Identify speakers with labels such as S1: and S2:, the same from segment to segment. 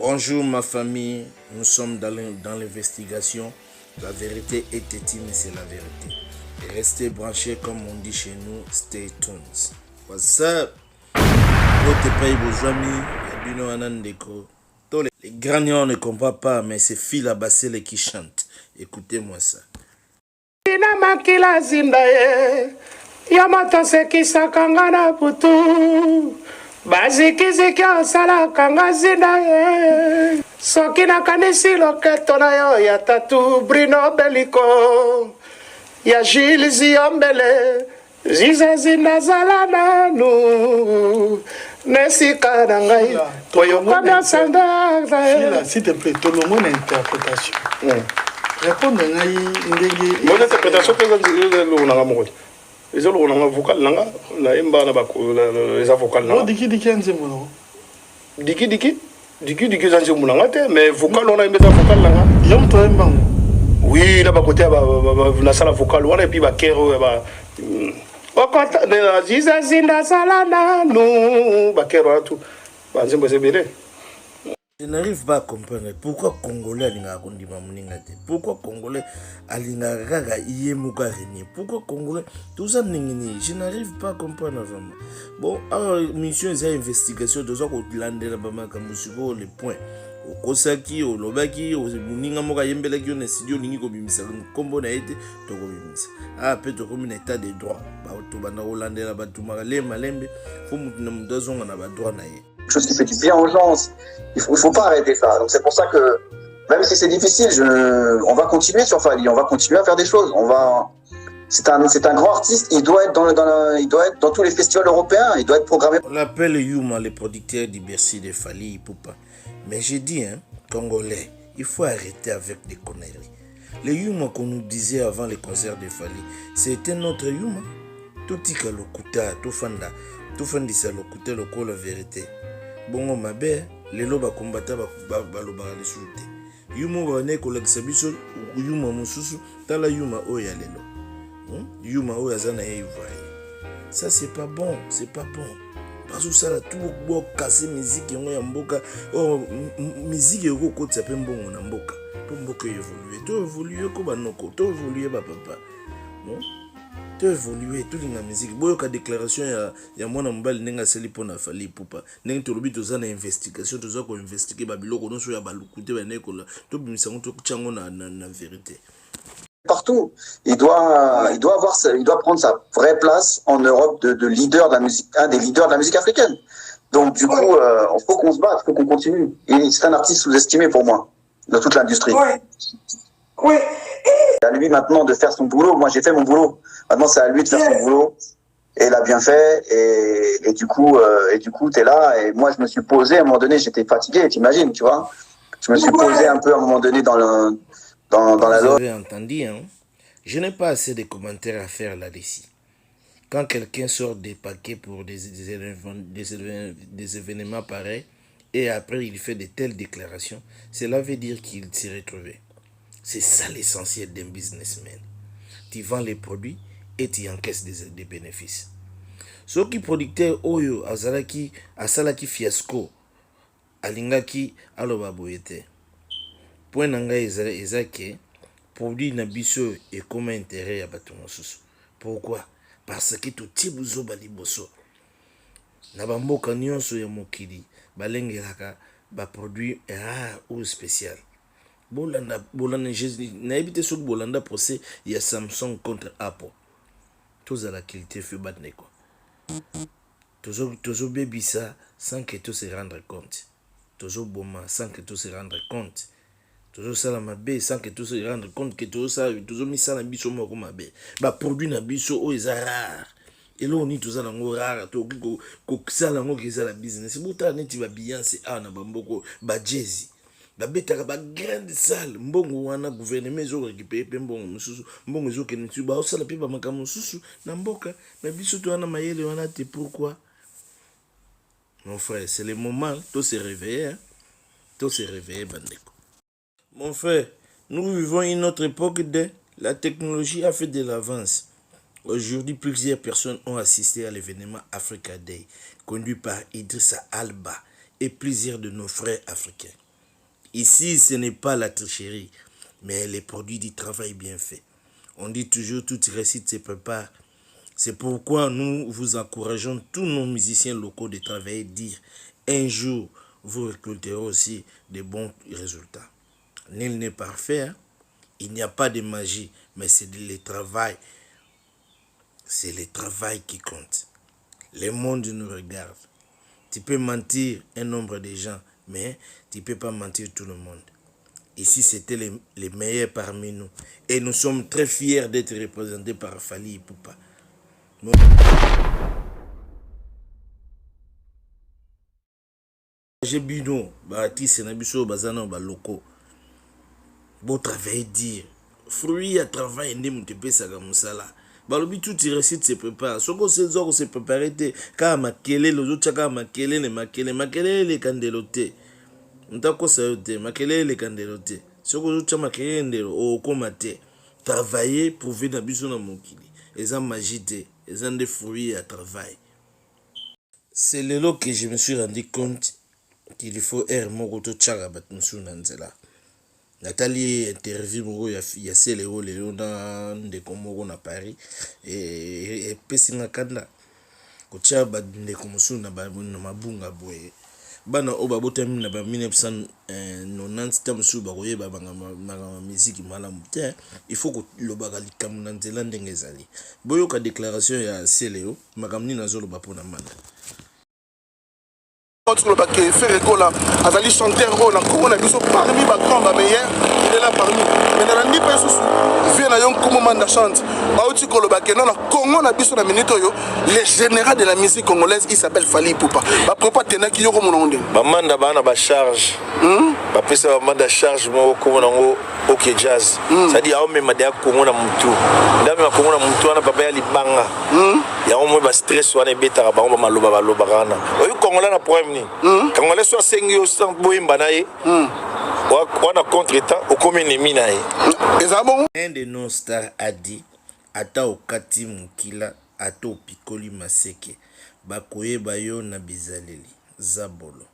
S1: Bonjour ma famille, nous sommes dans l'investigation. La vérité est tétine, c'est la vérité. Et restez branchés comme on dit chez nous, stay tuned. What's up? Les grands ne comprennent pas, mais c'est Fila Basile qui chante. Écoutez-moi ça.
S2: Bazikiziki osalaka nga zinda ye soki nakanisi loketo na yo ya tatu Bruno Beliko ya Jules Ziombele zize zinda zala nanu nesika na ngai oyokomi sanda.
S3: S'il te plaît, tout le monde a une interprétation. Répondre à
S4: mon interprétation que vous les autres on a vocal langa la emba na bako les avocats là
S3: diki anze mono
S4: diki zanze mulanga te mais vocal on a emba vocal langa
S3: yom to emba
S4: oui là ba côté ba na sala vocal on a puis ba kero ba okota na ziza zinda sala na no ba kero tout ba nzembo sebele.
S1: Je n'arrive pas à comprendre pourquoi Congolais alinga kondima muninga te. Pourquoi Congolais alinga gaga iyemuka renie. Pourquoi Congolais tout ça ningini. Je n'arrive pas à comprendre vraiment. Bon, alors mission c'est investigation de ça ko landela bama kamusiko les points. Okosaki olobaki muninga moka yembelaki on studio ningi ko bimisa kombo na été to ko bimisa. Ah peut to comme un état de droit. Ba to banda ko landela batumaka le malembe fo mutu na mudazonga na ba droit na ye.
S5: Chose qui fait du bien aux gens. Il faut pas arrêter ça. Donc c'est pour ça que même si c'est difficile, on va continuer sur Fally, on va continuer à faire des choses. C'est un grand artiste. Il doit être il doit être dans tous les festivals européens. Il doit être programmé.
S1: On l'appelle Yuma, le producteur du Bercy de Fally Ipupa. Mais j'ai dit, Congolais, il faut arrêter avec des conneries. Le Yuma qu'on nous disait avant les concerts de Fally, c'était notre Yuma. Tout tika lokuta, tout fanda, tout fandisa lokuta loko la vérité. Bongo mabe, lelo ba kombata ba lobaka lisusu te. Yuma ba ne kolakisa biso Yuma mususu, tala Yuma oya lelo. Yuma oya zana ye ivoire. Ça c'est pas bon, c'est pas bon. Parce que ça la tout bo casser musique yango ya mboka. Oh musique yoko kotsa pe mbongo na mboka. Po mboka évoluer. To évoluer ko banoko, to évoluer ba papa. Évoluer tout la musique boyoka déclaration ya mwana mbali nenga seli pona Fally Ipupa nenga tolobi toza na investigation toza ko investiguer ba biloko noso ya balukute ba nekola to bimisa ngoto tchango na vérité.
S5: Partout, il doit prendre sa vraie place en Europe de leader de la musique, un des leaders de la musique africaine. Donc du coup, il faut qu'on se batte, il faut qu'on continue. Et c'est un artiste sous-estimé pour moi dans toute l'industrie.
S2: Oui.
S5: C'est à lui maintenant de faire son boulot. Moi, j'ai fait mon boulot. Maintenant, c'est à lui de faire son boulot. Et il a bien fait. Et du coup, t'es là. Et moi, je me suis posé. À un moment donné, j'étais fatigué. T'imagines, tu vois. Je me suis posé un peu à un moment donné dans la
S1: Vous avez entendu, hein? Je n'ai pas assez de commentaires à faire là-dessus. Quand quelqu'un sort des paquets pour des événements pareils, et après il fait de telles déclarations, cela veut dire qu'il s'est retrouvé. C'est ça l'essentiel d'un businessman. Tu vends les produits et tu encaisses des bénéfices. Ceux qui producteurs oyo asalaki fiasco alingaki aloba boyete. Point nanga ezake produit na biso et comme intérêt ya bato mosusu. Pourquoi? Parce que tout tibuzo baliboso. Na bamboka nyonso ya mokili balengelaka ba produit rare ou spécial. Bolanda na évité ce Bolanda procès il y a Samsung contre Apple. Tous à la qualité fait battre quoi. Toujours baby ça sans que tout se rendre compte. Toujours boma sans que tout se rendre compte. Toujours ça la mabe sans que tout se rendre compte que tout ça toujours mis ça na biso moko mabe. Ba produit na biso o est rare. Et là on dit tout ça dans rare to ko ça la ngo ki ça la business. Buta neti ba Beyoncé na bamboko ba Jay-Z. Babetaka ba grande salle mbongo wana gouvernement ezo récupérer pe mbongo mususu mbongo ezo kene tu ba osala pe ba makambo mususu na mboka na biso to wana mayele wana te. Pourquoi mon frère? C'est le moment de se réveiller, hein? De se réveiller bandeko. Mon frère, nous vivons une autre époque de la technologie a fait de l'avance. Aujourd'hui, plusieurs personnes ont assisté à l'événement Africa Day conduit par Idrissa Alba et plusieurs de nos frères africains. Ici, ce n'est pas la tricherie, mais les produits du travail bien fait. On dit toujours, toute réussite se prépare. C'est pourquoi nous vous encourageons tous nos musiciens locaux de travailler, dire un jour, vous récolterez aussi de bons résultats. Nul n'est parfait, hein? Il n'y a pas de magie, mais c'est le travail. C'est le travail qui compte. Le monde nous regarde. Tu peux mentir un nombre de gens, mais tu ne peux pas mentir tout le monde. Ici, c'était les meilleurs parmi nous. Et nous sommes très fiers d'être représentés par Fally Ipupa. J'ai bino, artiste nabiso bazana ba loko. Beau travail dire. Fruit à travail ndem te pesa ka musala. Balobi tout réussite se prépare. Soko sezoko se préparer te ka makele lozo chaka makele ne makele le kandelote. Ntako sayote makele le kandelote. Soko zo chama makele ndelo o komate. Travailler prouver na biso na mokili. Eza magie te, eza des fruits à travail. C'est le lot que je me suis rendu compte qu'il faut air moko to tchaka bat musu na nzela. Nathalie interview moko ya selero lelo na ndeko moko na Paris et pesinga kanda ko tcha bat ndeko musu na mabunga boye. Bana oba botami na ba 1990 tam su ba koyeba banga musique malamu te. Il faut ko lobaka likamu na nzela ndenge ezali. Boyoka déclaration ya selero makamni na zolo ba pona manda.
S4: Que faire école azali chanteur on a comment on a biso parmi ba grand ba meilleur il est là parmi mais dans la ni pas sous vient na yon comment manda chante ba uti koloba ke non na Congo na biso na minute yo le général de la musique congolaise il s'appelle Fally Ipupa ba prépa tena ki yo ko mononde
S6: ba manda bana ba charge ba pesa ba manda charge mo ko monango OK jazz ça dit a même de Congo na mutu ndame Congo na mutu na papa ya libanga ya o mo ba stress wana beta ba ba maloba kana o Congola na problème ni Congolais soit sengi au sang boyimba na ye wana contre-temps au comme ennemi na ye.
S1: Un de nos stars a dit ata okati mukila ata opikoli maseke bakoyeba yo na bizaleli zabolo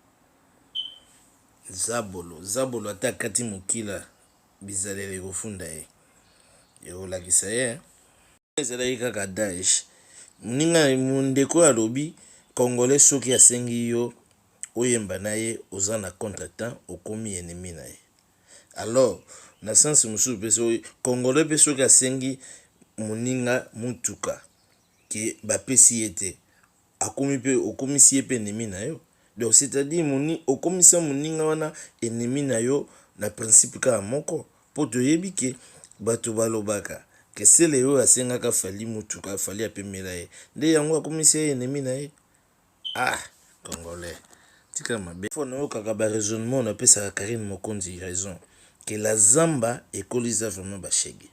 S1: ata kati mukila bizaleli kofunda ye eolakisa ye ezalaki kaka Daesh muninga mundeko alobi Congolais soki asengi yo oyemba na ye oza na contre-temps okomi ennemi na ye. Alors na sens musu peso Congolais peso ka sengi muninga mutuka ke bapesi ete akomi pe okomisi ye pe ennemi na yo. Donc c'est-à-dire okomisa muninga wana ennemi na yo na principe ka moko po toyebi ke bato balobaka ke sele yo asengaka Fally mutuka Fally apemela ye nde yango akomisi ye ennemi na ye. Ah Congolais tika mabe fo na kaka ba raisonnement na pesa Karine Mokonzi raison que la zamba ekolisa vraiment ba shege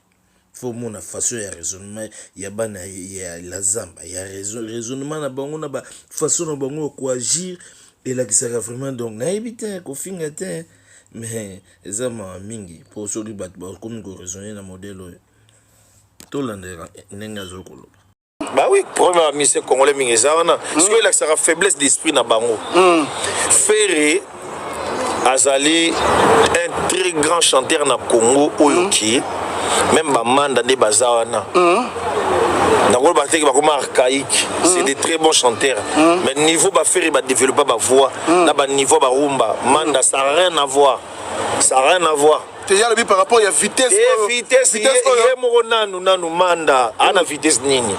S1: faut mona façon ya raisonnement ya bana ya la zamba ya raisonnement na bango na ba façon na bango ko agir et la kisaka vraiment donc na ebite ko finga te mais ezama mingi pour soki bat ba comme ko raisonner na modèle to landera nenga zokolo.
S6: Bah oui, problème à monsieur congolais mingezana parce que il a sa faiblesse d'esprit na bango. Ferré azali un très grand chanteur na Congo oyoki même bamanda de bazawana. N'angolo bateki bakoma archaïque, c'est des très bons chanteurs. Mais niveau ba Ferré ba développer ba voix, na ba niveau ba rumba, manda ça n'a rien à voir. Ça n'a rien à voir.
S4: Par rapport à la vitesse.
S6: Vitesse, il y a nanu manda, ana vitesse nini.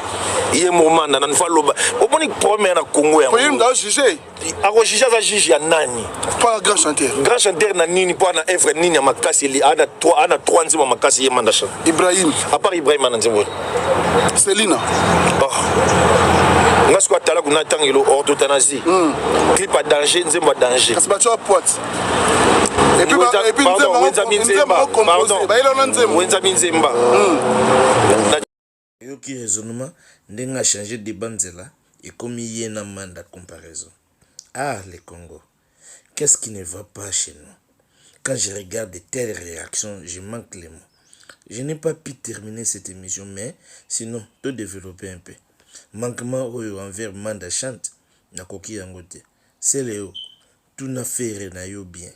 S6: Il y a manda, nan fa loba. Au bon problème na Congo ya.
S4: Problème da juger.
S6: Ako juger za juger ya nani.
S4: Pas grand chanteur.
S6: Grand chanteur na nini pour na œuvre nini makasi li ana 3 nzima makasi ye manda chan.
S4: Ibrahim.
S6: À part Ibrahim na nzimbo.
S4: Selina.
S6: Ngasko atala kuna tangelo orthothanasie. Clip à danger nzimbo danger.
S4: Kasbacho à pointe. Et puis
S1: yoki raisonnement ndenga changer de banzela et comme y na manda comparaison. Ah le Congo, qu'est-ce qui ne va pas chez nous? Quand je regarde de telles réactions, je manque les mots. Je n'ai pas pu terminer cette émission, mais sinon, tout développer un peu. Manquement envers manda chante, na koki yangote. C'est Léo, tout n'a fait rien yo bien.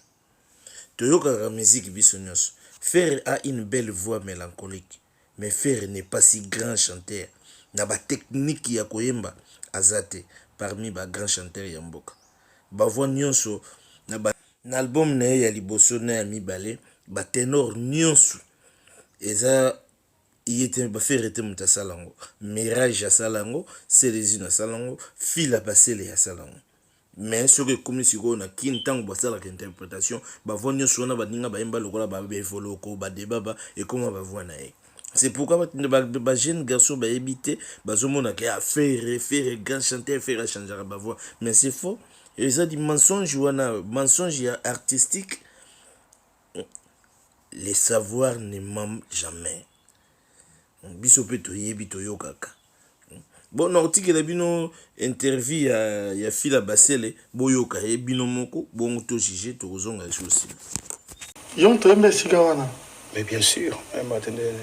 S1: toyoka la musique biso nyonso. Fer a une belle voix mélancolique, mais Fer n'est pas si grand chanteur. Na ba technique ya koyemba azate parmi ba grand chanteur ya mboka. Ba voix nyonso na ba na album na ya liboso na ya mibale, ba ténor nyonso eza yete ba Fer était muta salango. Mirage ya salango, Célésine ya salango, Fila Basele ya salango. Mais ce que comme si on a qui tant que ça la interprétation ba vonyo sona ba ninga ba emba lokola ba bevoloko ba débat et comment ba voina c'est pourquoi ba jeune garçon ba habité ba zomona que faire grand chanteur faire changer ba voix mais c'est faux et ça dit mensonge mensonge artistique. Les savoirs ne mentent jamais. Biso pe to yebi to yokaka. Bon, non, tu as bino interview ya Fila Basele, boyoka e bino moko, bon to jige to zonga aussi.
S3: Yon to embe sigawana.
S2: Mais bien sûr, attendez.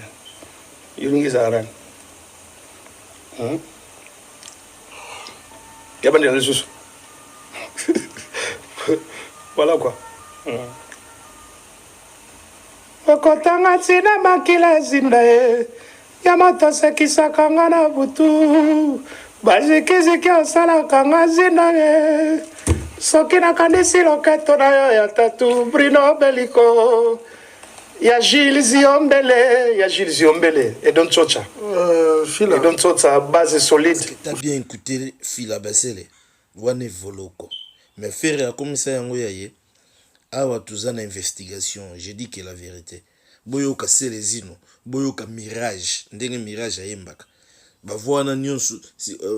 S2: Yulingi zaran. Yabandi na susu. Voilà quoi. Okotanga tina makila zinda e. Yamato sekisaka nga na butu bazikiziki osalaka nga zina ye soki nakanisi loketo na yo ya tatu Bruno Beliko ya Gilles Ziombele et Don Tchocha
S3: Fila
S2: et Don Tchocha base solide.
S1: T'as bien écouté Fila Basele wane voloko mais faire comme ça yango yaye awa tuzana investigation je dis que la vérité boyoka Célésino boyoka Mirage ndenge Mirage ayembaka bavwana nyonso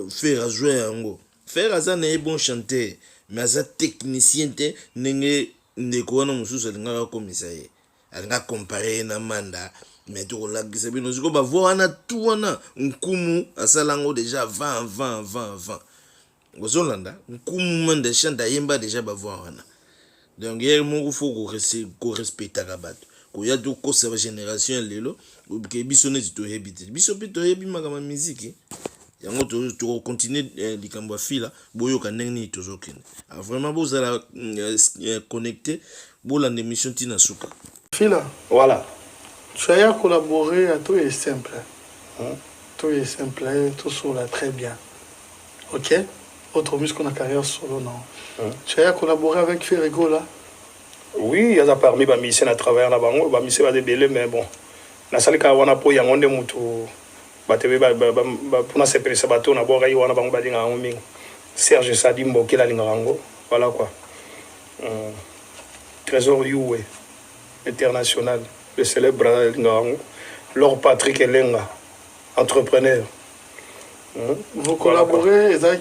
S1: faire jouer yango faire aza na bon chanter mais aza technicien te ndenge ndeko wana mosusu alingaka komisa ye alinga comparer na Manda mais tokolakisa bino siko bavwana tu wana nkumu asalango déjà 20 ozolanda nkumu Manda chante ayemba déjà bavwana donc hier moko faut ko respecter bato ko ya do ko sa génération lelo ke biso neti to hebite biso pe to hebi makama musique yango to continuer likambo Fila boyoka ndenge ni tozokende vraiment bozala connecté bolanda émission tina suka
S3: Fila
S2: Voilà.
S3: tu as collaboré à tout est simple tout est simple tout solo très bien ok autre musique qu'on a carrière solo non tu as collaboré avec Ferrigo là.
S2: Oui, il y a parmi les musiciens à travers la banque, les musiciens à débélé, mais bon. La salle qui a wana po yango nde mutu batebe pour se presse bateau na boka wana bango badinga ngoming. Serge Sadimbo qui la lingango, voilà quoi. Trésor Youé international, le célèbre lingango. Laure Patrick Elenga, entrepreneur.
S3: Vous collaborez, voilà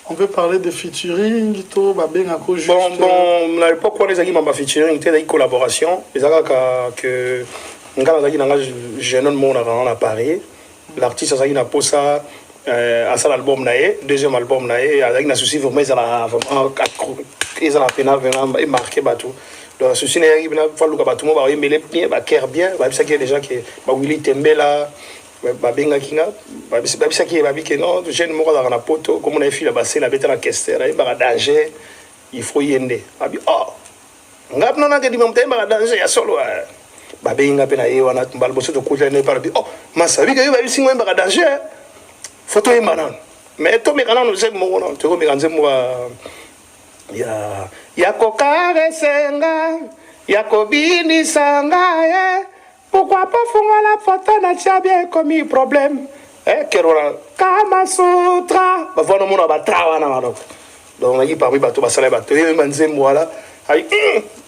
S3: on peut parler de featuring, tout, juste...
S2: Bon, à l'époque, on a eu featuring, il y a eu collaboration. Il y a que jeune monde à Paris. L'artiste a eu ça à son album, deuxième album, il y a eu un souci vraiment, ils ont vraiment marqué. Donc, le souci, il y a eu tout le monde, il y a bien, il y a déjà que Willy Tembela. Babenga kinga babisaki babike non jeune moko dans la poto comme on a fait la basse la bête la kester et ba danger il faut yende abi oh ngap non ngadi mamte ba danger ya solo babenga pe na ye wana mbal boso to kuja ne par bi oh masabi ke ba singo ba danger photo e manan mais to me kana no se mo non to me kanze mo ya kokare senga ya kobini sanga pourquoi pas faire la photo na tia bien commis problème kerora kama sutra ba vona mona ba trawa na mano donc on a parmi bato ba sala bato e manzembo wala ay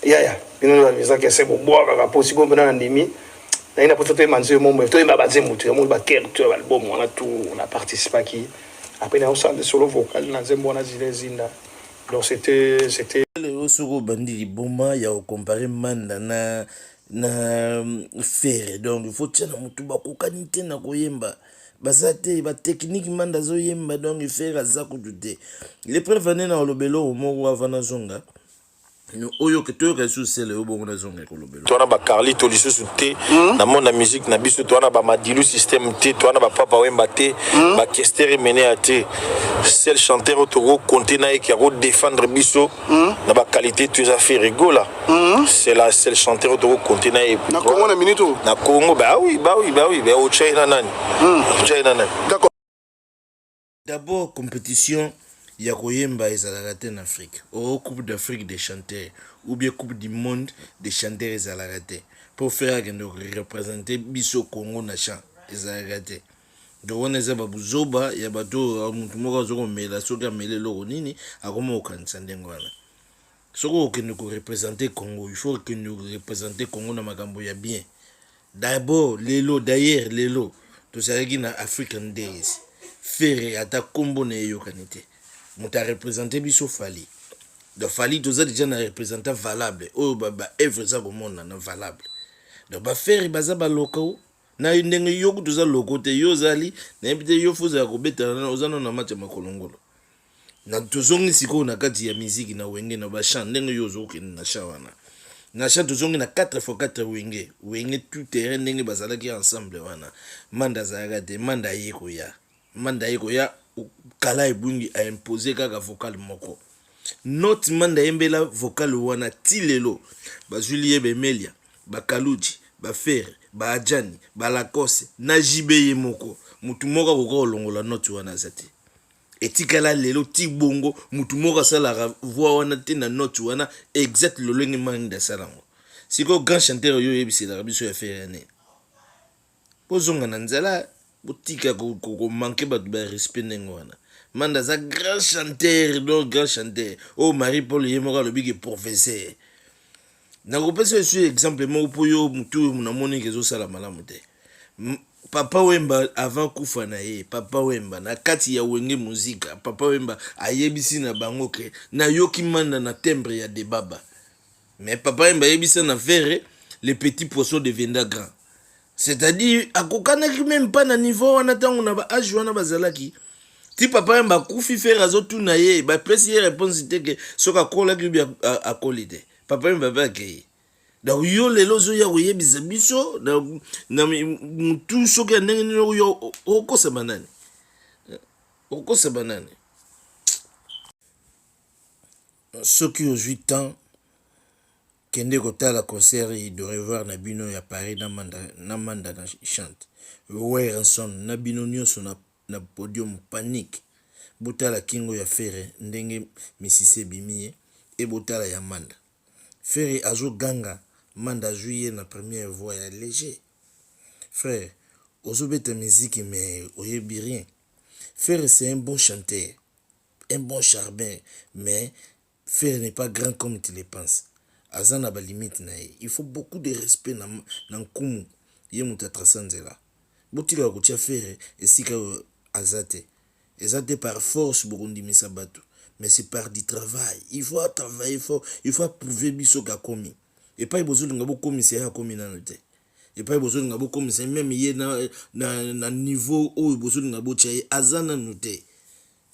S2: ya bino na visa que c'est bon boire ka posi ko bana ndimi na ina poto te manzembo mo to ba zembo to mo ba ker to album on a tout on a participé qui après on sent solo vocal na zembo na zilezinda donc c'était
S1: le soko bandi bomba ya comparer Manda na faire donc il faut tena mutu bakokani te na koyemba bazate ba technique Manda zo yemba donc faire azako dute les prévenir na lobelo mo avana zonga no oyo ke to ka susele obo na zonga ko lobelo
S6: to na ba Carlito lisusu te na monde musique na biso to na ba Madilu système te to na ba Papa Wemba te ba Kester mené te seul chanteur autour compter na qui a défendre biso na ba qualité tu as fait rigola c'est la seule chanteur autour compter na
S4: Congo na minute
S6: na Congo bah oui au China nani
S4: d'accord.
S1: D'abord compétition ya koyemba ezalaka te en Afrique au Coupe d'Afrique des chanteurs ou bien Coupe du monde des chanteurs ezalaka te pour faire que nous représenter biso Congo na chant ezalaka te. Donc on est à Buzoba, il y a bateau, mutumoko zoko mela, soka mele loko nini, akoma okanisa ndengwana. Soko que nous représenter Congo, il faut que nous représenter Congo na makambo ya bien. D'abord, lelo, d'ailleurs, lelo, to saraki na African Days. Faire ata kombo na yokanite. Muta représenter biso Fali. Donc Fali to za déjà na représentant valable. Oh ba œuvre za ko mona na valable. Donc ba faire baza ba lokao na ndenge yoku tuza lokote yo zali na epite yo fuza ya kobeta na ozana na match makolongolo na tozongi siko na kati ya muziki na wenge na bashan ndenge yo zoke na shawana na sha tozongi na 4x4 wenge tout terrain ndenge bazalaki ensemble wana manda zagate manda yeko ya kala ebungi a imposer kaka vocal moko not manda yembela vocal wana tilelo bazuli yebe melia bakaluji bafere baajani balakose na jibeye moko mutu moko ko kolongola note wana zati etikala lelo ti bongo mutu moko sala voix wana te na note wana exact lolenge manda salango siko grand chanteur yo yebisela biso ya fere ne pozonga na nzala botika ko manquer ba respect nengo wana manda za grand chanteur donc grand chanteur oh Marie Paul yemoka lobiki professeur na kopesa su exemple mo poyo mutu na moni kezo sala malamu te papa Wemba avant kufa na ye papa Wemba na kati ya wenge muzika papa Wemba ayebisi na bango ke na yoki manda na timbre ya de baba mais papa Wemba ayebisi na faire les petits poissons deviennent grands c'est-à-dire akokana ki même pas na niveau wana tango na ba âge wana bazalaki ti papa Wemba kufi faire azotu na ye ba presse ye réponse te ke soka kola ki bi akolide papa Wemba ke donc yo lelo zo ya koyebisa biso na mutu soki ndenge nini yo okosa banani soki ozwi temps kende kotala concert de revoir na bino ya Paris na manda na chante Ranson na bino nyonso na podium panique botala kingo ya fere ndenge misise bimie e botala ya manda fere azo ganga manda juillet na première voix ya léger frère ozobeta musique mais oyebi rien frère c'est un bon chanteur un bon charbin mais frère n'est pas grand comme tu le penses azana ba limite na ye il faut beaucoup de respect na nkumu ye mutatrasa nzela botika kotia frère esika azate par force bokondimisa bato mais c'est par du travail il faut travailler fort il faut prouver biso ka komi et pas besoin de commissaire à communauté et pas besoin de commissaire même y na niveau où besoin de bochaye azana noté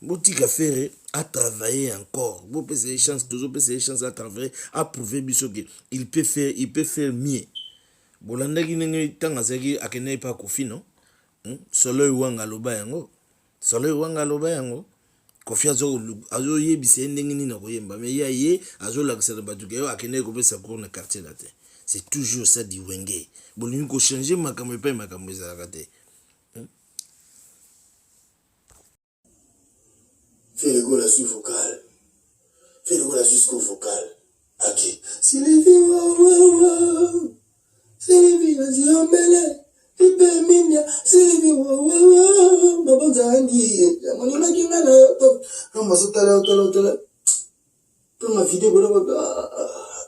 S1: botika faire à travailler encore vous pouvez chance toujours pouvez chance à travailler à prouver biso que il peut faire mieux bolanda ki nenge tanga zaki akene pa kofino solo wanga loba yango Kofi azo yebise ndenge nini na koyemba mais ya ye azo lakisa na batuke yo akene ko pesa cour na quartier la te c'est toujours ça di wenge bolingi ko changer makambo pa makambo ezalaka te
S7: fais le go la suite vocale fais le go la jusqu'au vocal ok si les vies si les vies la diambele ibe minya sivi wa mabonza andi monima kinga na to kama sotala pour ma vidéo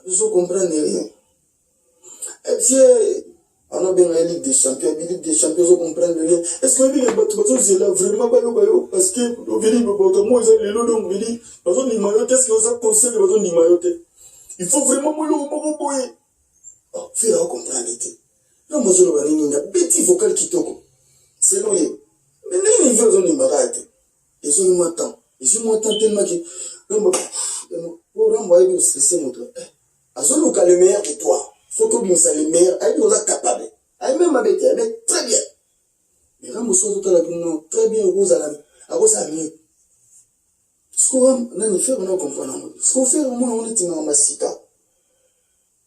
S7: je comprends rien et puis on a bien la Ligue des Champions je comprends rien est-ce que les bateaux c'est là vraiment pas yo parce que au vini boto moi ça les donc vini bazo ni mayote est-ce que ça conseille bazo ni mayote il faut vraiment moi le boyer oh faire comprendre était non, moi, je ne petit vocal qui toque. C'est long. Mais les niveaux sont démarrés. Ils sont m'entendent. Ils m'entendent tellement que. Pour renvoyer au stressé, mon truc. Azolo ka le meilleur de toi. Faut que nous soyons les meilleurs. Aïe, nous sommes capables. Aïe, même avec très bien. Mais quand nous sommes très bien, Rose à la. À Rose à mieux. Souvent, on fait on comprend. Faut faire au moins on est en masika.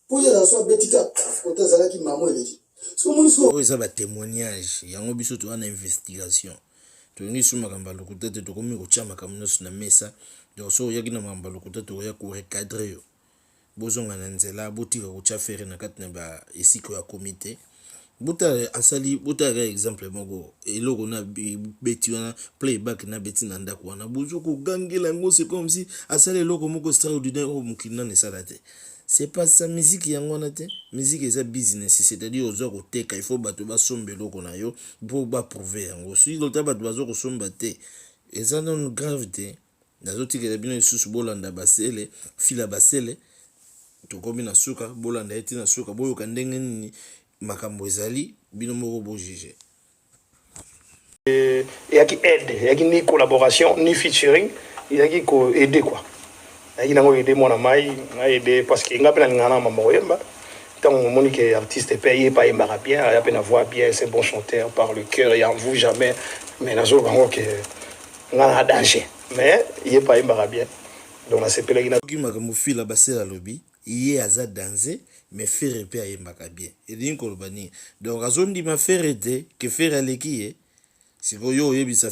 S7: Pour y aller soit betika, côté zala qui maman elle dit.
S1: Oh, ça va témoignage. Il y a un biso to une investigation. To ngi suma kamba lokuta te to komi ko chama kamno na mesa. Donc so yaki na mamba lokuta to ya ko recadrer yo. Bozonga na nzela botika ko chafere na katna ba esiko ya comité. Buta asali buta ga exemple moko eloko na beti wana playback na beti na ndako wana buzo ko gangela ngo c'est comme si asali eloko moko extraordinaire o mukina ne salate. C'est pas ça musique yango na te. Musique est un business, c'est-à-dire aux autres teka il faut bato ba sombe eloko na yo pour ba prouver yango. Si l'autre bato bazo ko somba te. Et ça non gravité. Nazo tika bino susu bolanda basele, fila basele. To komi na suka bolanda eti na suka boyo kandenge nini makambo ezali bino moko bo juger.
S2: Et il y a qui aide, il y a qui ni collaboration ni featuring, il y a qui aider quoi. Il y a qui aider mon amai, aider parce que nga pena ngana mama yemba. Tant on moni que artiste est payé pas yemba bien, il y a peine voix bien, c'est bon chanteur par le cœur et en vous jamais mais nazo bango que ngana danger. Mais il est pas yemba bien. Donc la CP là il a
S1: qui makambo fila basela lobby, il aza danser mais faire épée ayembaka bien. Et din kolobani. Donc azondi ma faire été que faire aleki c'est que yo yebisa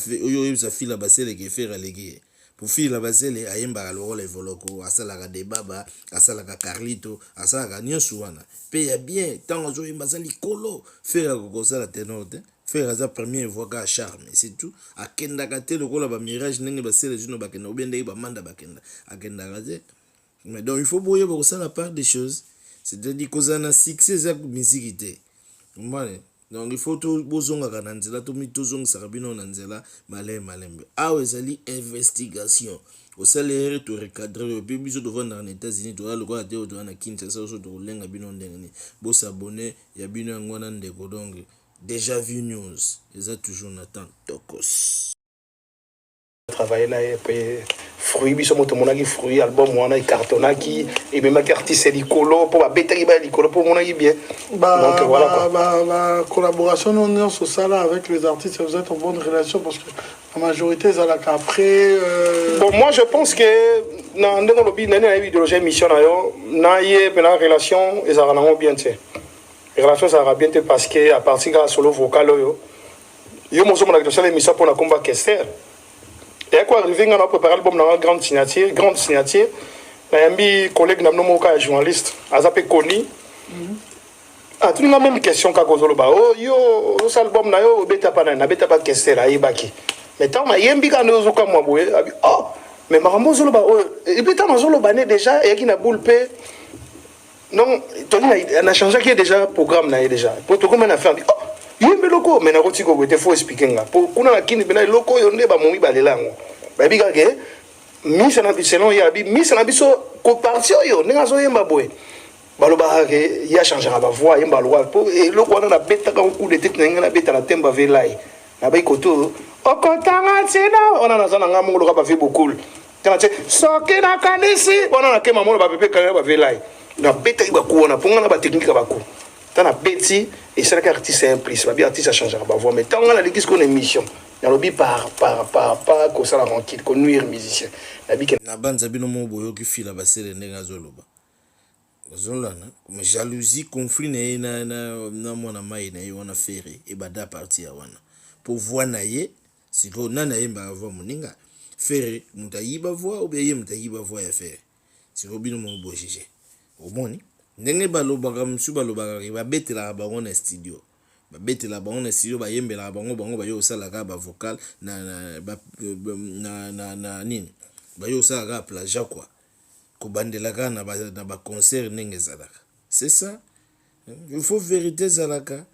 S1: fila basela que faire aleki. Pour fila basela ayembaka le rôle evoloko, asalaka debaba, asalaka Carlito, asalaka nyonso wana. Pe ya bien tant azo yemba za likolo, faire ko sala tenor te. Faire sa première voix ka charme, c'est tout. Akenda kate lokola ba mirage ndenge basela jino bakenda obende ba manda bakenda. Akenda kate. Mais donc il faut boyer pour ça la part des choses. C'est-à-dire qu'on a un succès de la musique. Donc il faut tout bozonga kananzela to mitozonga sarabino nanzela malem. Ah ouais, ça li investigation. Au salaire to recadrer puis biso to vendre en États-Unis to le quoi te to na Kinshasa so to lenga bino ndengeni. Bo s'abonner ya bino ngwana ndeko donc déjà vu news. Ils ont toujours Nathan Tokos.
S2: travailler là et puis fruit biso moto monaki fruit album wana cartonaki et même artiste likolo pour ba betaki ba likolo pour monaki bien donc voilà
S3: la collaboration non sociale avec les artistes vous êtes en bonne relation parce que la majorité ça là qu'après
S2: bon moi je pense que dans le lobby nana idéologie mission na yo na yé pena relation et ça va bien tiens relation ça va bien parce que à partir de solo vocal yo mo so mona que ça l'émission pour na combat Kester. Et quoi arrivé on a préparé l'album dans une grande signature un collègue n'a pas journaliste azapé Koni ah tu n'as même question qu'à cause ba oh yo cet album na yo beta pas Kester là ibaki mais tant ma yembi quand nous comme moi boye oh mais marambo zolo ba oh et beta na zolo bané déjà et qui na boule pe non Tony on a changé qui est déjà programme na déjà pour tout comme on a fait oh yembe loko mais na roti ko te faut expliquer nga pour kuna na kini bena loko yo nde ba momi balela ngo ba bi kage mi sana biselon ya bi mi sana biso ko partir yo nga zo yemba boy baloba ke ya changer ba voix yemba lo pour et loko na beta ka coup de tête na beta na temba velai na ba ikoto okotanga tsena ona na sana nga mo lo ka ba fi beaucoup kana tse soke na kanisi ona na ke mamolo ba pepe ka ba velai na beta ba ko na ponga na ba technique ba ko tana beti et c'est un artiste simple c'est pas artiste à changer ba voix mais tant on a l'église qu'on émission na lobby par que ça la tranquille qu'on nuire musicien na bi
S1: na banza bino mo boyo ki fila basele ndenga zoloba zolana mais jalousie conflit na mona mai na yo na ferry et bada partir wana pour voir na ye si ko nana yemba voix moninga ferry mutayiba voix ou bien mutayiba voix ya ferry si ko bino mo bojeje au moni ndenge balobaka msu balobaka ba betela bango na studio ba betela bango na studio ba yembela bango bayo salaka ba vocal na nini bayo salaka plaja quoi ko bandelaka na ba concert ndenge zalaka c'est ça il faut vérité zalaka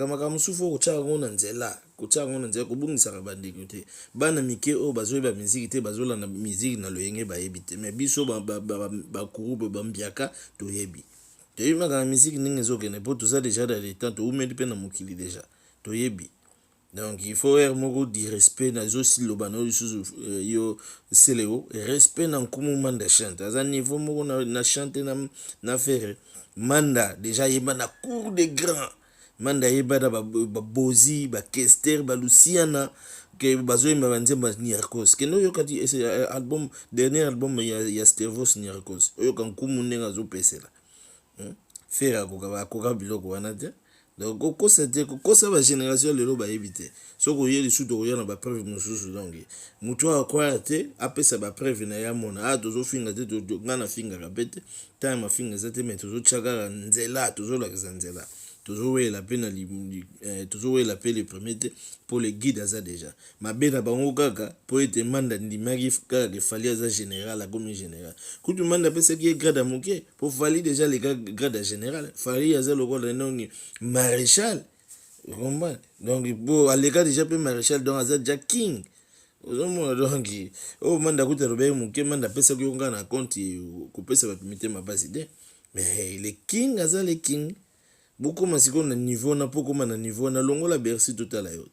S1: makambo sufu ko tshaka ngona nzela ko bungisa ka bandeko te bana mike o bazoyeba musique te bazolanda musique na loyenge bayebi te mais biso ba groupe bambiaka toyebi toyebi ka musique ndenge zokene po tout ça déjà dans les temps to umeli pe na mokili déjà toyebi donc il faut faire moko di respect na zo si lobano yo seleo respect na nkumu manda chante aza niveau moko na chante na faire manda déjà yeba na cour des grands manda yebada babozi bakester baluciana que bazoyemba banzemba Niarchos kendo yokati album dernier album ya Stervos Niarchos oyoka nkumu ndenga azopesela faire akoka biloko wana te donc kokosa ba génération lelo bayebi te soko yeli suto koya na ba preuve mosusu donc mutu akwaya te apesa ba preuve na ya mona tozofinga te ngana finga kapete time afinga zate mais tozochaka nzela tozolakisa nzela la peine la paix le premier pour les guides à ça déjà ma bena bango kaka pour être manda ndimaki kaka fallait à général comme général quand tu manda pesa qui est grade à moquer pour fallait déjà les grade à général fallait à ça le rôle non maréchal donc pour aller déjà peu maréchal donc à ça déjà king donc oh manda kuta robert moquer manda pesa qui on na compte ko pesa ba mité ma base idée mais les king à ça les king beaucoup masiko na niveau na poko na niveau na longola Bercy total ayo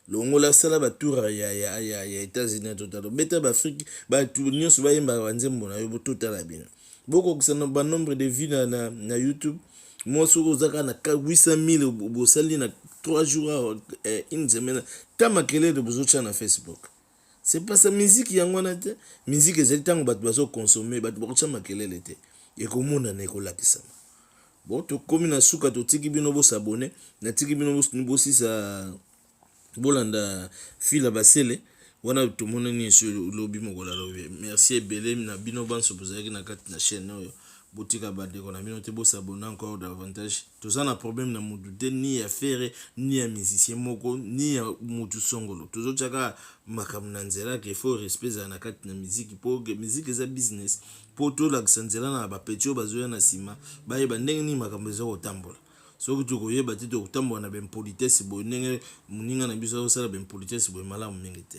S1: longola sala ba tour ya États-Unis total beta ba Afrique ba tour nyonso ba yemba wanzembo na yo total bien beaucoup kusana ba nombre de vues na YouTube moi soko zaka na 800,000 bosali na 3 jours une semaine tamakele de bozocha na Facebook c'est pas sa musique yango na te musique ezali tango bato bazo consommer bato bakocha makelele te et komona na ekolakisama. Bon, to komi na suka to tiki bino bo s'abonner, na tiki bino bo si sa bolanda fila basele, wana to monani sur lobby mokola lobby. Merci ebele na bino banso bozaki na kati na chaîne oyo. Botika bade ko na bino te bo s'abonner encore davantage. To ça na problème na mutu te ni affaire ni ya musicien moko ni ya mutu songolo. Tozo chaka makamna nzela ke faut respect za na kati na musique pour que musique eza business. Poto la nzela na ba petio bazoya na sima baye bandenge ni makambo zo kotambola soki tokoyeba te tokotambola na ben politesse bo ndenge muninga na biso osala ben politesse bo malamu mingi te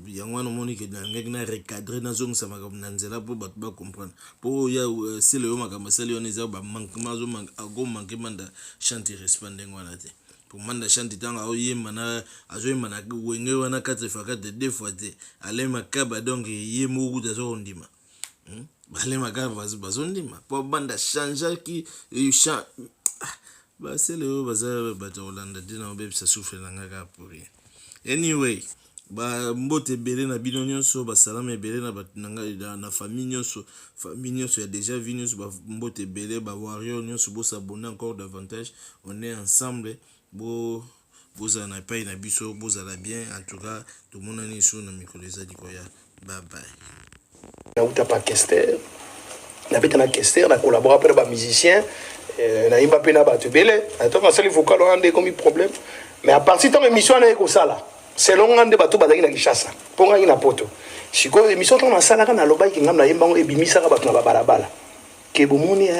S1: yango wana moni ke ngeki na recadrer na zongo sa makambo na nzela po bato ba comprendre po ya c'est le makambo sali on eza ba manquement zo manquement da chanter responding wana te pour manda chanter tanga oyema na azoyema na wenge wana 4 fois 4 2 fois te ale makaba donc yemo kuta zo ndima bale magava bazondima po banda changer ki ba c'est le baza bato Hollande dina obebisa souffle ngaka pour rien anyway ba mbote belé na bino nyonso ba salama belé na batnanga na famille nyonso ya déjà vu nyonso ba mbote belé ba warrior nyonso bo s'abonner encore davantage on est ensemble bo boza na pay na biso boza la bien en tout cas tout le monde est sur na mikoleza dikoya bye bye.
S2: Na pas Kester na beta na Kester na collaborer avec ba musicien na imba pe na ba tebele attends ça il faut qu'on ande comme problème mais à partir de émission na ko sala selon ande bato bazaki na Kishasa ponga ina poto siko émission to na sala kana loba ki ngam na yemba ngo ebimisa ka bato na balabala ke bomoni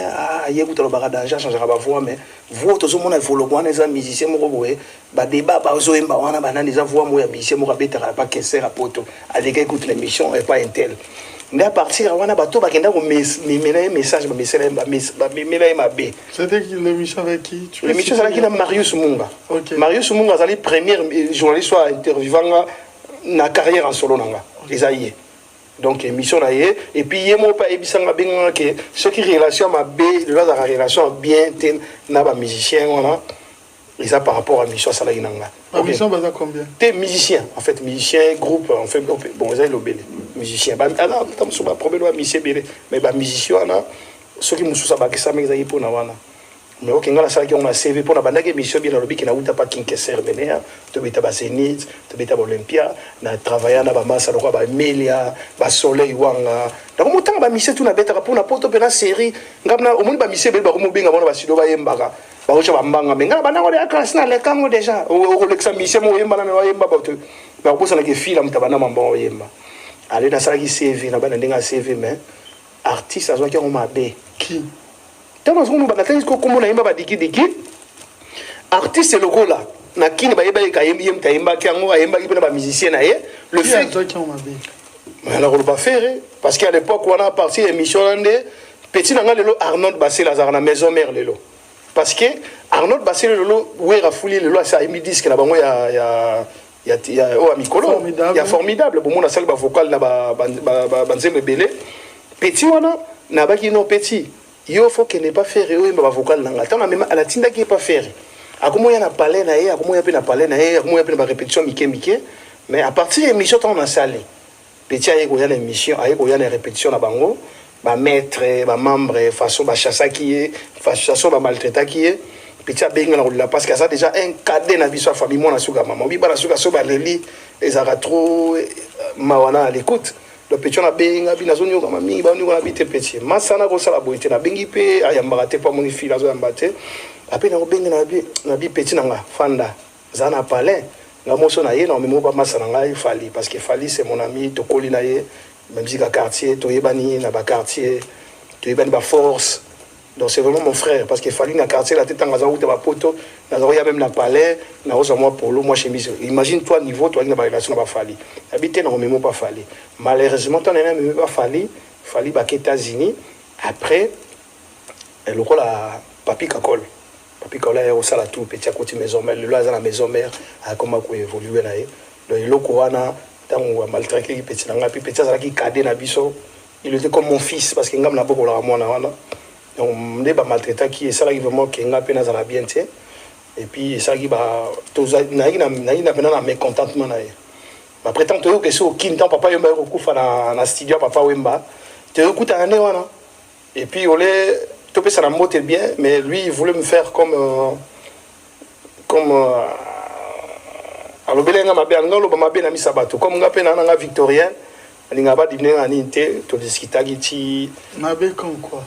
S2: ayebuta lobaka danger changera ba voix mais voix to zomona volo kwana za musicien moko boye ba débat ba zo yemba wana banani za voix mo ya musicien moko beta ba Kester a poto avec écoute l'émission et pas intel. Mais à partir wana bato bakenda ko message ba message ba mela ma b.
S3: C'était l'émission avec qui?
S2: L'émission avec la Marius Munga.
S3: Okay.
S2: Marius Munga c'est la première journaliste soit interviewant na carrière en solo nanga. Esaïe. Donc émission là et puis yemo pa ebisanga benga que ce qui relation ma b de la relation bien na ba musicien wana. Et ça par rapport à mission ça là inanga.
S3: La mission basa combien?
S2: T'es musicien en fait, musicien groupe en fait bon ça il obéit. Musicien ba alors tam so ba problème wa musicien belé mais ba musicien na ceux qui mususa ba kisa meza yipo na wana mais ok ngala ça qui on a CV pour na bandake mission bien lobi ki na uta pa king Kester benea to beta ba Zenith to beta ba Olympia na travailler na ba massa lo ba Melia ba Soleil wanga na ko mutanga ba mission tout na beta pour na poto pe na série ngamna omoni ba mission be ba ko mobenga bona ba sido ba yembaka ba ocha ba mbanga menga ba na ko de classe na le kango déjà o lexa mission mo yemba na me wa yemba ba to ba ko sana ke fila mtabana mambo yemba allez dans ça qui CV na bana ndenga CV mais artiste azo ki on m'a bé
S3: qui
S2: tama zo mo bana tani ko komo na yemba ba diki artiste loko là na kini ba yeba ka yemba yemba ki ngo yemba ki ba musicien na ye le fait
S3: qui on m'a bé
S2: mais alors on va faire parce qu'à l'époque on a parti émission ndé petit nanga lelo Arnold Bassé Lazare na maison mère lelo parce que Arnold Bassé lelo wera fuli lelo ça imi disque na bango ya oh amicolo il y a formidable bon mon salle ba vocal na ba nzembe belé petit wana na ba ki non petit il faut que ne pas faire ba vocal nanga tant même à la tinda qui est pas faire akomoya na palais na ye akomoya pe na palais na ye akomoya pe na répétition mike mais à partir de émission on a salé petit aye ko ya na émission aye ko ya na répétition na bango ba maître ba membre façon ba chassa qui est façon ba maltraita qui est petit benga na parce que ça déjà un cadet na biso famille mon na suka maman bi ba na suka so ba leli les ara trop mawana à l'écoute le petit na benga bi na zone yo mami ba ni ko na bité petit masana ko sala boité na bengi pe ayamba te pa moni fila zo yambate après na benga na bi petit na nga fanda zana palais nga moso na ye na memo ba masana nga il fallait parce que fallait c'est mon ami to kolina ye même si quartier to yebani na ba quartier to yebani ba force donc c'est vraiment mon frère parce qu'il fallait na quartier la tête en gaza ou te ba poto na zo ya même na palais na rosa moi polo moi chemise imagine toi niveau toi na ba relation na ba fallait habiter na memo pas fallait malheureusement ton na memo pas fallait ba États-Unis après le rôle à papi kakol papi kakol est au sala tout petit à côté maison mère le là à la maison mère a comment ko évoluer là le loko wana tant on maltraité petit na ngapi petit ça qui cadé na biso il était comme mon fils parce que ngam na boko la mwana wana donc on ba maltraité qui ça là vraiment que ngapi na za bien tu et puis ça qui ba toza na na mécontentement na ba prétend que c'est au kintan papa yomba ko kufa na studio papa wemba te écoute ane wana et puis on les topé ça la motte bien mais lui il voulait me faire comme alors belenga mabe ngalo ba mabe na misabato comme ngape na nga victorien alinga ba dîner en inte to discuter ti
S3: mabe comme quoi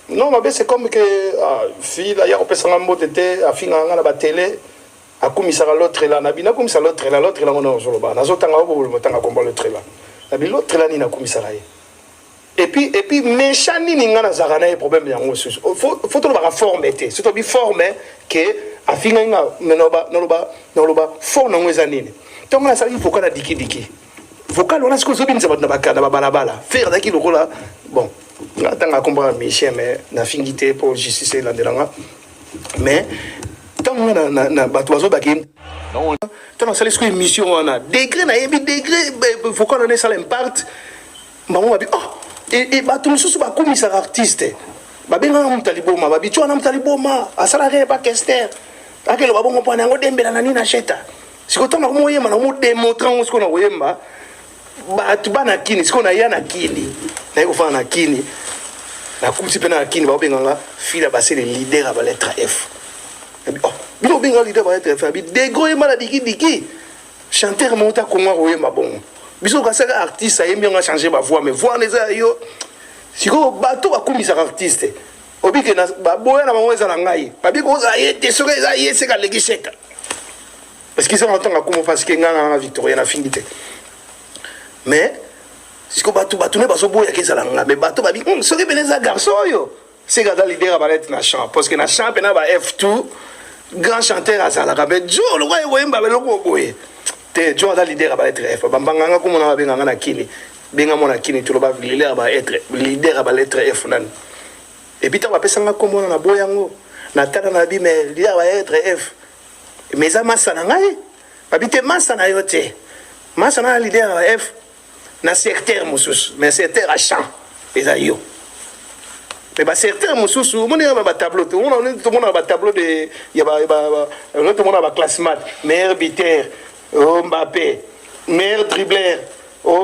S2: non mabe c'est comme que fille d'ailleurs on peut s'en mot était a finga nga na ba télé a komisa l'autre là na bina komisa l'autre là on a zoloba na zotanga bo le motanga komba l'autre là na bi l'autre là ni na komisa là et puis méchani ni nga na zakana problème yango susu faut to ba former té c'est to bi former que afinga nga noloba fort na ngweza nini donc na sali vocal na diki vocal on a ce que zobin za na bakana ba balabala faire daki lokola bon tanga comprendre Michel mais na fingité pour justice la delanga mais tant na batwazo bakim non tant sali ce que mission on degré na yebi degré vocal on est ça l'impact maman ba oh et bato mususu ba komisa artiste babenga mutaliboma babichwa na mutaliboma asala re ba kester akelo babongo pona ngo dembela na nina sheta sikotona kumoyema na mu démontrer ngo sikona oyemba batu bana kini sikona yana kini na yiko fana kini na kuti pena kini babenga nga fila ba c'est le leader ba lettre F oh bino benga leader ba lettre F bi dego yema la diki chanteur monta kongo oyemba bon biso ka saka artiste ayembi nga changer ba voix mais voix les yo siko bato ba komisa artiste obike na boya na bango ezala ngai babiko ozaye soka ezaye seka legisheka parce que ça entend comme parce que nganga Victoria na fingité mais siko bato ne baso boya kezala nga mais bato babi soki beneza garçon yo seka da leader ba lettre na chant parce que na chant pena ba F2 grand chanteur azala ka be jo lo kwa yemba be loko boye te jo da leader ba lettre F bambanga ko mona benga na kini benga mona kini to lo ba leader ba lettre F nan et puis tu vas passer comme on a boyango na tala na bi mais il va être F mais ça massa na ngai babite massa na yote massa na leader F na secteur mususu mais secteur à champ les ayo mais ba secteur mususu mon ba tableau tout le monde ba tableau de il y a ba tout le monde ba classement meilleur buteur Mbappé meilleur dribbleur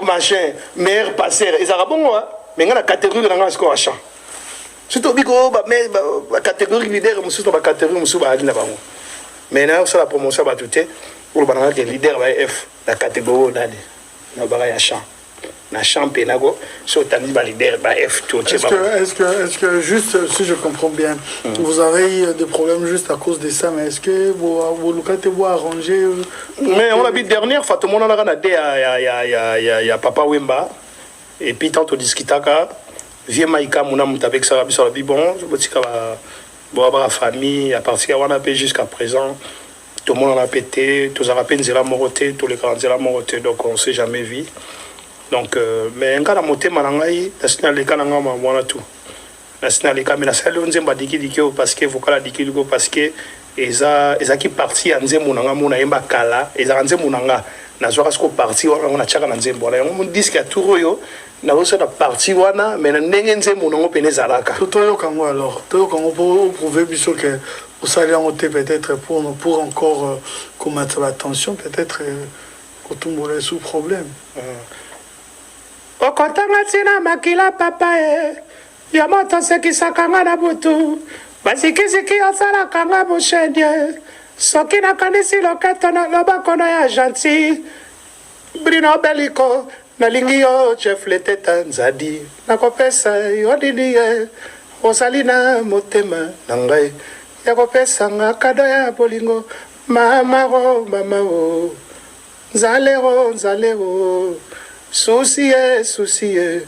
S2: machin meilleur passeur et ça va bon mais ngana catégorie na score à champ surtout biko ba catégorie leader mususu ba catégorie mususu ba ali na bango mais na ça la promotion ba touté pour ba na leader ba F la catégorie dali na ba ya champ na championnat go so tandi ba leader ba F tout
S3: est-ce que juste si je comprends bien vous avez eu des problèmes juste à cause de ça mais est-ce que vous lucate vous arranger
S2: mais on a vu dernière fois tout le monde on a regardé ya papa Wemba et puis tant on discutaka vieux Maïka mon amour avec ça sur la vie bon je me dis que la famille à partir on a payé jusqu'à présent tout le monde en a pété tous les rappels zéla moroté tous les grands zéla moroté donc on s'est jamais vu donc mais en cas de monter malangai la signal les cananga moi tout la signal les caméras ça le nzemba dikidikio parce que vocal dikidiko parce que eza qui parti en nzembo nanga mona yemba kala eza nzembo nanga na zoka sko parti on a chaka na nzembo la on disque à tout yo na osa na parti wana mais na ndenge nzembo nango pene zalaka
S3: tout yo kango alors to kango pour prouver biso que Vous allez en ôter peut-être pour encore commettre l'attention, peut-être que tout le monde est sous problème.
S2: okotanga ntina makila papa ya moto sekisaka nga na butu basikisiki osalaka nga bushedie soki nakanisi loketo na loboko na ya gentil brino beliko nalingi yo chef leteta nzadi nakopesa yo nini ye osali na motema na ngai ya kopesa nga kado ya bolingo mamaro mamao nzalero susie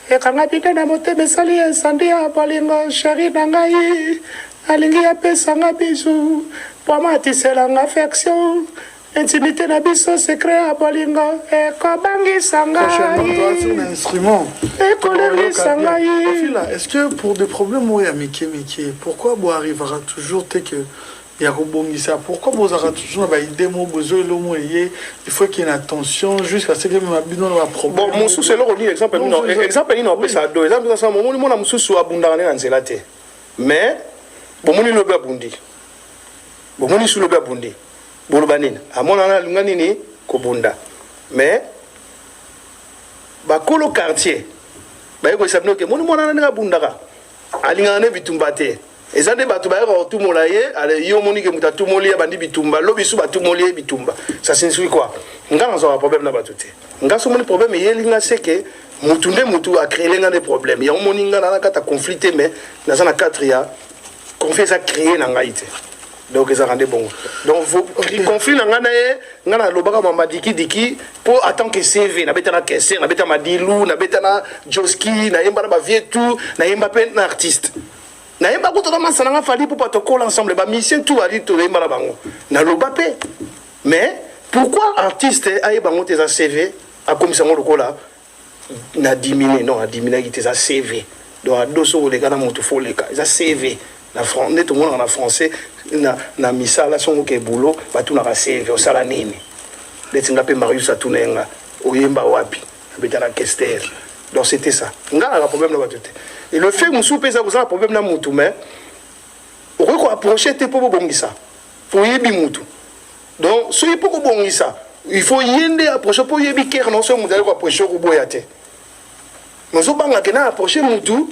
S2: ekanga bino na motema esali esandi ya bolingo sheri na ngai alingi apesanga bizu po amatiselanga affection intimité na biso secret ya bolingo ekobangisa ngai ekolembisa ngai.
S3: Est-ce que pour des problèmes où il y a Mickey, pourquoi vous arrivera toujours que il y a rebondissement? Pourquoi vous aurez toujours des mots besoin il faut qu'il y ait une attention jusqu'à ce que même un problème.
S2: Bon, mon sous c'est là exemple exemple ni on peut ça deux exemple ça mon mon am sous abundane na nzela te mais bon mon lo babundi bon mon sous lo babundi bon banini amona na lunga nini ko bunda mais ba kolo quartier ba yeko sabino ke mon mona na bundaka alinga na bitumba te ezande batu ba yeko tumola ye ale yo moni ke muta tumoli bandi bitumba lobi su batumoli bitumba ça signifie quoi ngana zo problème na batu te ngaso moni problème yelinga c'est que mutu a créé des problèmes ya moni ngana na kata conflicté mais na za na 4 ya conflit a créé na ngaite donc ça rendait bon donc conflit na ngana ye ngana lobaka mama diki pour attendre que CV na beta na kese na beta madilu na beta na joski na yemba na ba vietu na yemba pe na artiste na yemba ko to na masana fali pour protocole ensemble ba mission tout ali to yemba na bango na lobape mais pourquoi artiste aye bango tes CV a comme ça ngolo kola na diminuer non a diminuer qui tes CV donc a doso les gars na moto fo les gars CV na français tout le monde en français na misala son ke boulot ba tout na CV au sala nini letinga pe Marius atunenga oyemba wapi abeta na Kester donc c'était ça ngala problème na batute et le fait musu pesa ko ça problème na mutu mais on ko approcher te pour bongisa pour yebi mutu donc so yepo ko bongisa il faut yende approcher pour yebi ker non so mutu ko approcher ko boyate mais so banga ke na approcher mutu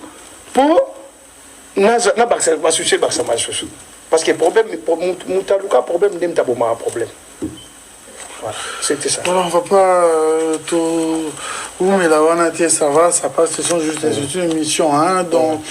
S2: pour na ba soucier ba sama chouchou parce que problème mutaluka problème ndem taboma problème. Voilà, c'était ça.
S3: Voilà, on va pas tout. Oui, mais là, on a dit ça va, ça passe, ce sont juste des émissions. Hein, donc,